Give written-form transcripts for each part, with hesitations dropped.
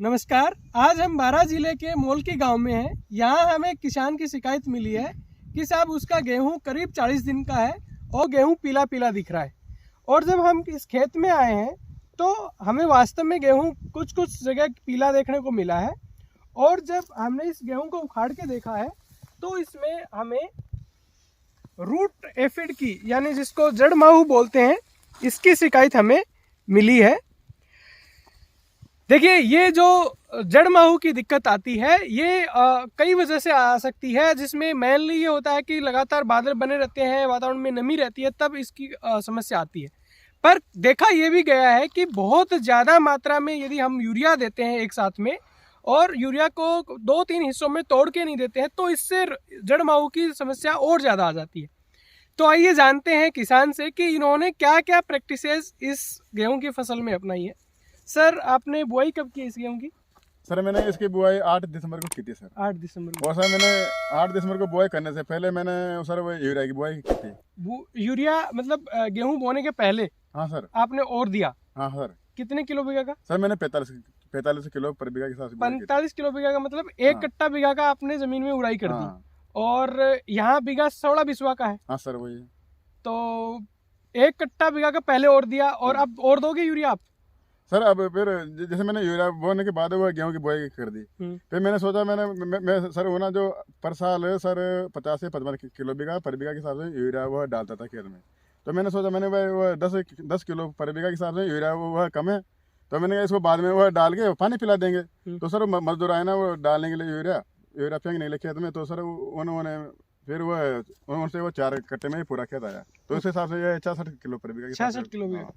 नमस्कार। आज हम बारां जिले के मोलकी गांव में हैं। यहाँ हमें किसान की शिकायत मिली है कि साहब उसका गेहूं करीब 40 दिन का है और गेहूं पीला पीला दिख रहा है। और जब हम इस खेत में आए हैं तो हमें वास्तव में गेहूं कुछ जगह पीला देखने को मिला है। और जब हमने इस गेहूं को उखाड़ के देखा है तो इसमें हमें रूट एफिड की, यानी जिसको जड़ माहू बोलते हैं, इसकी शिकायत हमें मिली है। देखिए, ये जो जड़ माहू की दिक्कत आती है ये कई वजह से आ सकती है, जिसमें मेनली ये होता है कि लगातार बादल बने रहते हैं, वातावरण में नमी रहती है, तब इसकी समस्या आती है। पर देखा ये भी गया है कि बहुत ज़्यादा मात्रा में यदि हम यूरिया देते हैं एक साथ में और यूरिया को 2-3 हिस्सों में तोड़ के नहीं देते हैं तो इससे जड़ माहू की समस्या और ज़्यादा आ जाती है। तो आइए जानते हैं किसान से कि इन्होंने क्या क्या प्रैक्टिसेस इस गेहूं की फसल में अपनाई है। सर, आपने बुआई कब की इस गेहूं की? सर, मैंने इसकी बुआई 8 दिसंबर को की थी सर। 8 दिसंबर को। और सर, मैंने 8 दिसंबर को बुआई करने से पहले मैंने सर वो यूरिया की बुआई की थी। यूरिया मतलब गेहूं बोने के पहले? हाँ सर। आपने और दिया? हाँ सर। कितने किलो बीघा का? सर, मैंने 45 किलो पर बीघा के हिसाब से 45 किलो बीघा का मतलब 1 कट्टा बीघा का आपने जमीन में उड़ाई कर दी। और यहाँ बीघा 16 बिस्वा का है। हाँ सर, वही। तो 1 कट्टा बीघा का पहले और दिया और अब और दोगे यूरिया आप? सर, अब फिर जैसे मैंने यूरिया बोने के बाद वो गेहूं की बुआई कर दी। फिर मैंने सोचा मैं सर वो ना जो पर साल सर 50 से 55 किलो बीघा पर बीघा के हिसाब से यूरिया वो डालता था खेत में। तो मैंने सोचा मैंने वो 10 किलो पर बीघा के हिसाब से यूरिया वो कम है, तो मैंने कहा इसको बाद में वह डाल के पानी पिला देंगे। तो सर मजदूर आए ना वो डालने के लिए यूरिया फेंकने के लिए खेत में, तो सर उन्होंने फिर उनसे वो 4 कट्टे में ही पूरा खेत आया। तो उस हिसाब से ये 66 किलो पर बीघा। 66 किलो बीघा।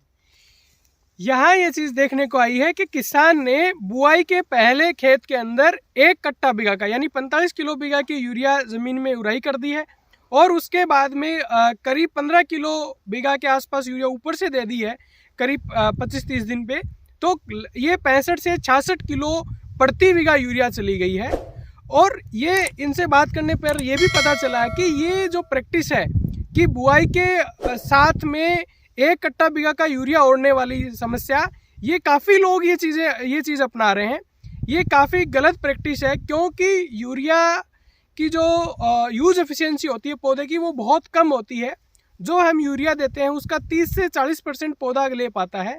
यहाँ ये चीज देखने को आई है कि किसान ने बुआई के पहले खेत के अंदर 1 कट्टा बीघा का यानी 45 किलो बीघा की यूरिया जमीन में उड़ाई कर दी है और उसके बाद में करीब 15 किलो बीघा के आसपास यूरिया ऊपर से दे दी है करीब 25-30 दिन पे। तो ये 65 से 66 किलो प्रति बीघा यूरिया चली गई है। और ये इनसे बात करने पर यह भी पता चला है कि ये जो प्रैक्टिस है कि बुआई के साथ में 1 कट्टा बीघा का यूरिया ओढ़ने वाली समस्या, ये काफ़ी लोग ये चीज़ अपना रहे हैं। ये काफ़ी गलत प्रैक्टिस है, क्योंकि यूरिया की जो यूज एफिशिएंसी होती है पौधे की वो बहुत कम होती है। जो हम यूरिया देते हैं उसका 30 से 40% पौधा ले पाता है।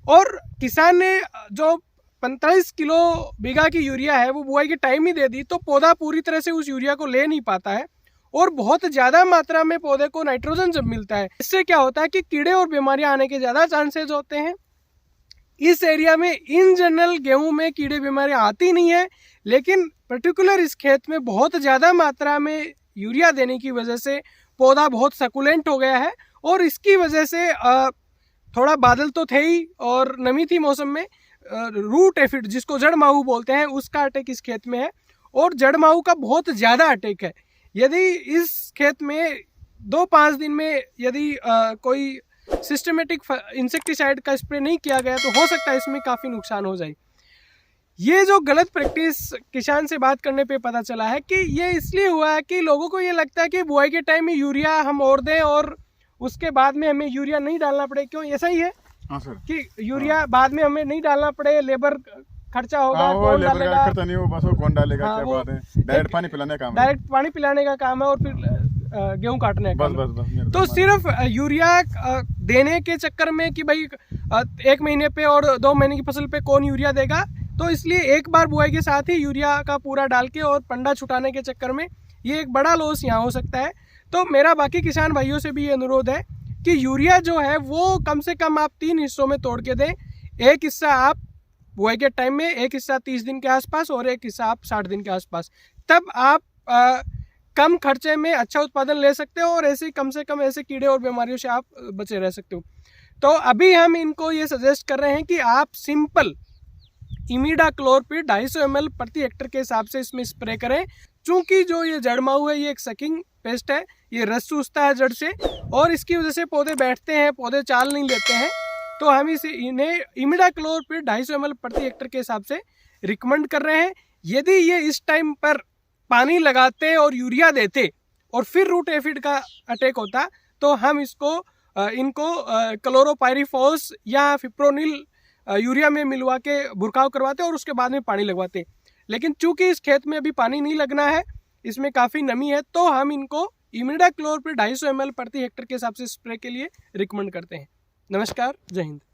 और किसान ने जो 45 किलो बीघा की यूरिया है वो बुआई के टाइम ही दे दी, तो पौधा पूरी तरह से उस यूरिया को ले नहीं पाता है और बहुत ज़्यादा मात्रा में पौधे को नाइट्रोजन जब मिलता है, इससे क्या होता है कि कीड़े और बीमारियां आने के ज़्यादा चांसेस होते हैं। इस एरिया में इन जनरल गेहूं में कीड़े बीमारियां आती नहीं है, लेकिन पर्टिकुलर इस खेत में बहुत ज़्यादा मात्रा में यूरिया देने की वजह से पौधा बहुत सकुलेंट हो गया है। और इसकी वजह से थोड़ा बादल तो थे ही और नमी थी मौसम में, रूट एफिड जिसको जड़ माहू बोलते हैं उसका अटैक इस खेत में है और जड़ माहू का बहुत ज़्यादा अटैक है। यदि इस खेत में 2-5 दिन में यदि कोई सिस्टमेटिक इंसेक्टिसाइड का स्प्रे नहीं किया गया तो हो सकता है इसमें काफ़ी नुकसान हो जाए। ये जो गलत प्रैक्टिस किसान से बात करने पे पता चला है कि ये इसलिए हुआ है कि लोगों को ये लगता है कि बुआई के टाइम में यूरिया हम और दें और उसके बाद में हमें यूरिया नहीं डालना पड़े। क्यों ऐसा ही है? हाँ सर। कि यूरिया बाद में हमें नहीं डालना पड़े, लेबर खर्चा होगा, कौन डालेगा? खर्चा नहीं, वो बस वो कौन डालेगा? क्या बात है, डायरेक्ट पानी पिलाने का काम है। डायरेक्ट पानी पिलाने का काम है और फिर गेहूं काटने का काम है। बस। तो सिर्फ यूरिया देने के चक्कर में कि भाई 1 महीने पे और 2 महीने की फसल पे कौन यूरिया देगा, तो इसलिए एक बार बुआई के साथ ही यूरिया का पूरा डाल के और पंडा छुटाने के चक्कर में ये एक बड़ा लॉस यहाँ हो सकता है। तो मेरा बाकी किसान भाइयों से भी ये अनुरोध है कि यूरिया जो है वो कम से कम आप 3 हिस्सों में तोड़ के दें। एक हिस्सा आप बुआई के टाइम में, एक हिस्सा 30 दिन के आसपास और एक हिस्सा आप 60 दिन के आसपास। तब आप कम खर्चे में अच्छा उत्पादन ले सकते हो और ऐसे कम से कम ऐसे कीड़े और बीमारियों से आप बचे रह सकते हो। तो अभी हम इनको ये सजेस्ट कर रहे हैं कि आप सिंपल इमिडाक्लोरपिड 250 ml प्रति हेक्टेयर के हिसाब से इसमें स्प्रे करें। चूँकि जो ये जड़ माहू है ये एक सकिंग पेस्ट है, ये रस चूसता है जड़ से और इसकी वजह से पौधे बैठते हैं, पौधे चाल नहीं लेते हैं। तो हम इन्हें इमिडाक्लोरपिड 250 ml प्रति हेक्टेयर के हिसाब से रिकमेंड कर रहे हैं। यदि ये इस टाइम पर पानी लगाते और यूरिया देते और फिर रूट एफिड का अटैक होता तो हम इनको क्लोरोपाइरीफॉस या फिप्रोनिल यूरिया में मिलवा के भुरकाव करवाते और उसके बाद में पानी लगवाते। लेकिन चूंकि इस खेत में अभी पानी नहीं लगना है, इसमें काफ़ी नमी है, तो हम इनको इमिडाक्लोर पे 250 ml प्रति हेक्टेयर के हिसाब से स्प्रे के लिए रिकमेंड करते हैं। नमस्कार, जय हिंद।